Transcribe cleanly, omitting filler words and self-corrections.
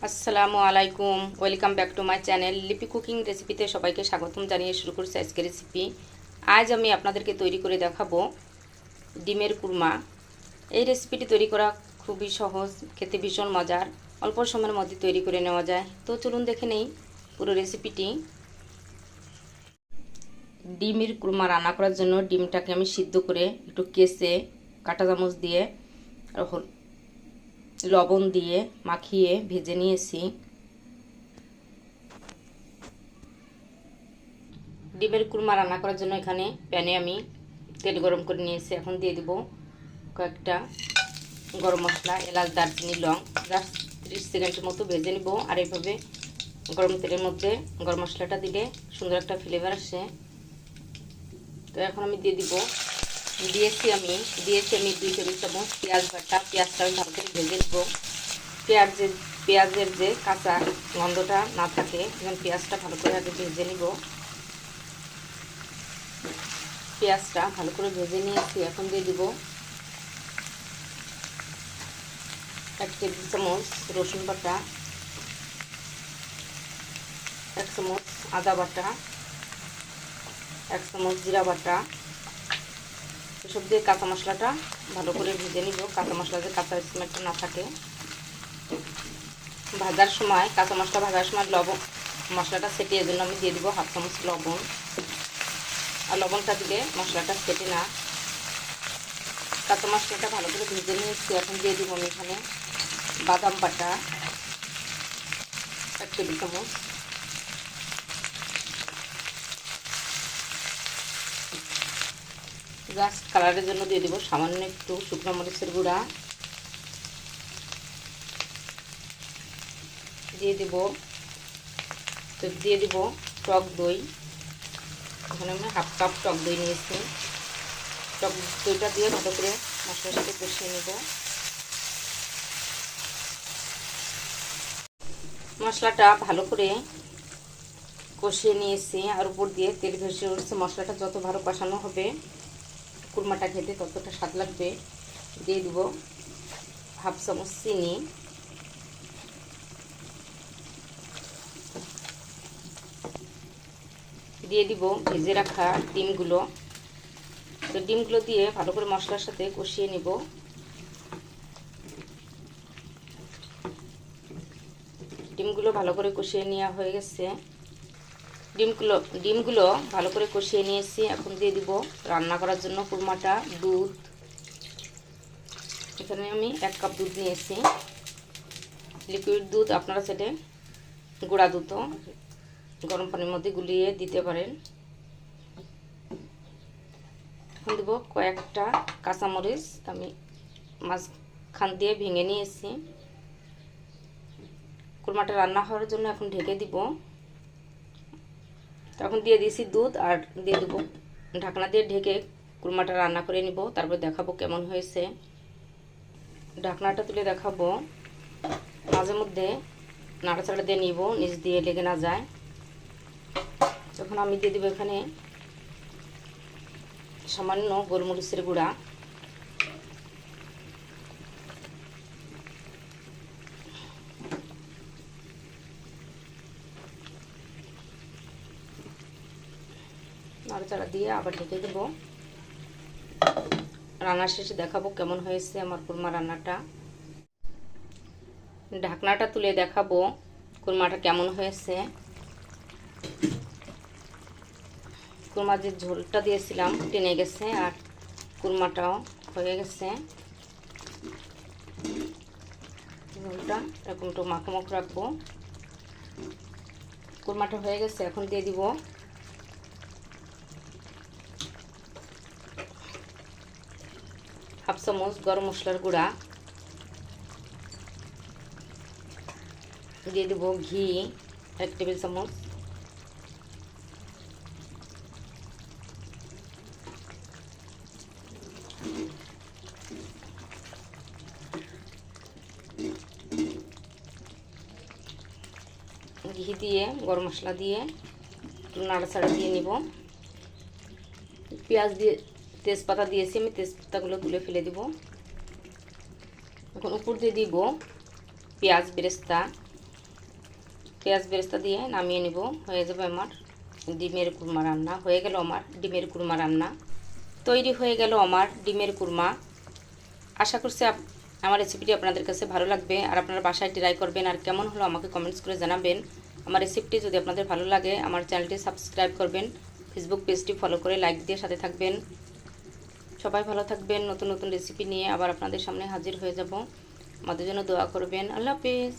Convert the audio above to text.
আসসালামু আলাইকুম, welcome back to my channel লিপি কুকিং রেসিপিতে সবাইকে স্বাগতম জানিয়ে শুরু করছি আজকের রেসিপি। আজ আমি আপনাদেরকে তৈরি করে দেখাবো ডিমের কুরমা। এই রেসিপিটি তৈরি করা খুবই সহজ, খেতে ভীষণ মজার, অল্প সময়ের মধ্যে তৈরি করে নেওয়া যায়। তো চলুন দেখে নেই পুরো রেসিপিটি। ডিমের কুরমা রান্না করার জন্য ডিমটাকে আমি সিদ্ধ করে একটু কেসে কাঁটা চামচ দিয়ে আর লবণ দিয়ে মাখিয়ে ভেজে নিয়েছি। ডিমের কুরমা রান্না করার জন্য এখানে প্যানে আমি তেল গরম করে নিয়েছি। এখন দিয়ে দিব কয়েকটা গরম মশলা, এলাচ, দারচিনি, লং। জাস্ট 30 সেকেন্ডের মতো ভেজে নিব। আর এইভাবে গরম তেলের মধ্যে গরম মশলাটা দিলে সুন্দর একটা ফ্লেভার আসে। তো এখন আমি দিয়েছি আমি 2 টেবিল চামচ পেঁয়াজ বাটা। পেঁয়াজটা আমি ভালো করে ভেজে নেব। পেঁয়াজের যে কাঁচা গন্ধটা না থাকে, এখন পেঁয়াজটা ভালো করে আগে ভেজে নিব। পেঁয়াজটা ভালো করে ভেজে নিয়েছি। এখন দিয়ে দিব 1 টেবিল চামচ রসুন বাটা, 1 চামচ আদা বাটা, 1 চামচ জিরা বাটা। এসব দিয়ে কাঁচা মশলাটা ভালো করে ভেজে নিব। কাঁচা মশলা যে কাঁচা স্মেলটা না থাকে। ভাজার সময় কাঁচা মশলা ভাজার সময় লবণ মশলাটা ছেটে, এর জন্য আমি দিয়ে দিব 1/2 চামচ লবণ। আর লবণটা দিলে মশলাটা ছেটে না। কাঁচা মশলাটা ভালো করে ভেজে নিয়েছি। এখন দিয়ে দিব আমি এখানে বাদাম বাটা 1 টেবিল চামচ, জাস্ট কালারের জন্য দিয়ে দিব সামান্য একটু শুকনো মরিচের গুঁড়া। দিয়ে দিব টক দই। এখানে আমি 1/2 কাপ টক দই নিয়েছি। টক দইটা দিয়ে ভালো করে মশলার সাথে কষিয়ে নেব। মশলাটা ভালো করে কষিয়ে নিয়েছি আর উপর দিয়ে তেল ভেসে উঠছে। মশলাটা যত ভালো কষানো হবে কুরমাটা খেতে ততটা স্বাদ লাগবে। দিয়ে দিব 1/2 চামচ চিনি। দিয়ে দিব ভেজে রাখা ডিমগুলো। তো ডিমগুলো দিয়ে ভালো করে মশলার সাথে কষিয়ে নিব। ডিমগুলো ভালো করে কষিয়ে নেওয়া হয়ে গেছে। ডিমগুলো ভালো করে কষিয়ে নিয়েছি। এখন দিয়ে দিব রান্না করার জন্য কুরমাটা দুধ। এখানে আমি 1 কাপ দুধ নিয়েছি, লিকুইড দুধ। আপনারা সেটা গুঁড়া দুধও গরম পানির মধ্যে গুলিয়ে দিতে পারেন। এখন দেব কয়েকটা কাঁচামরিচ, আমি মাঝখান দিয়ে ভেঙে নিয়েছি। কুরমাটা রান্না হওয়ার জন্য এখন ঢেকে দিব। তখন দিয়ে দিয়েছি দুধ আর দিয়ে দেবো ঢাকনা দিয়ে ঢেকে কুরমাটা রান্না করে নিব। তারপর দেখাবো কেমন হয়েছে। ঢাকনাটা তুলে দেখাবো। মাঝে মধ্যে নাড়াচাড়া দিয়ে নিব, নিচ দিয়ে লেগে না যায়। তখন আমি দিয়ে দেবো এখানে সামান্য গোলমরিচের গুঁড়া, নাড়াচাড়া দিয়ে আবার ঢেকে দেবো। রান্নার শেষে দেখাবো কেমন হয়েছে আমার কুরমা রান্নাটা। ঢাকনাটা তুলে দেখাবো কুরমাটা কেমন হয়েছে। কুরমার যে ঝোলটা দিয়েছিলাম টেনে গেছে আর কুরমাটাও হয়ে গেছে। ঝোলটা এরকম একটু মাখো রাখবো। কুরমাটা হয়ে গেছে। এখন দিয়ে দিব 1/2 চামচ গরম মশলার গুঁড়া। দিয়ে দেব ঘি 1 টেবিল চামচ। ঘি দিয়ে গরম মশলা দিয়ে একটু নাড়াচাড়া দিয়ে নিব। পেঁয়াজ দিয়ে তেজপাতা দিয়েছি আমি, তেজপাতাগুলো তুলে ফেলে দিব। এখন উপর দিয়ে দিব পেঁয়াজ বেরেস্তা। পেঁয়াজ বেরেস্তা দিয়ে নামিয়ে নিব। হয়ে যাবে আমার ডিমের কুরমা রান্না। হয়ে গেল আমার ডিমের কুরমা রান্না। তৈরি হয়ে গেল আমার ডিমের কুরমা। আশা করছি আমার রেসিপিটি আপনাদের কাছে ভালো লাগবে আর আপনারা বাসায় ট্রাই করবেন। আর কেমন হলো আমাকে কমেন্টস করে জানাবেন। আমার রেসিপিটি যদি আপনাদের ভালো লাগে আমার চ্যানেলটি সাবস্ক্রাইব করবেন, ফেসবুক পেজটি ফলো করে লাইক দিয়ে সাথে থাকবেন। সবাই ভালো থাকবেন। নতুন নতুন রেসিপি নিয়ে আবার আপনাদের সামনে হাজির হয়ে যাব। আমাদের জন্য দোয়া করবেন। আল্লাহ হাফেজ।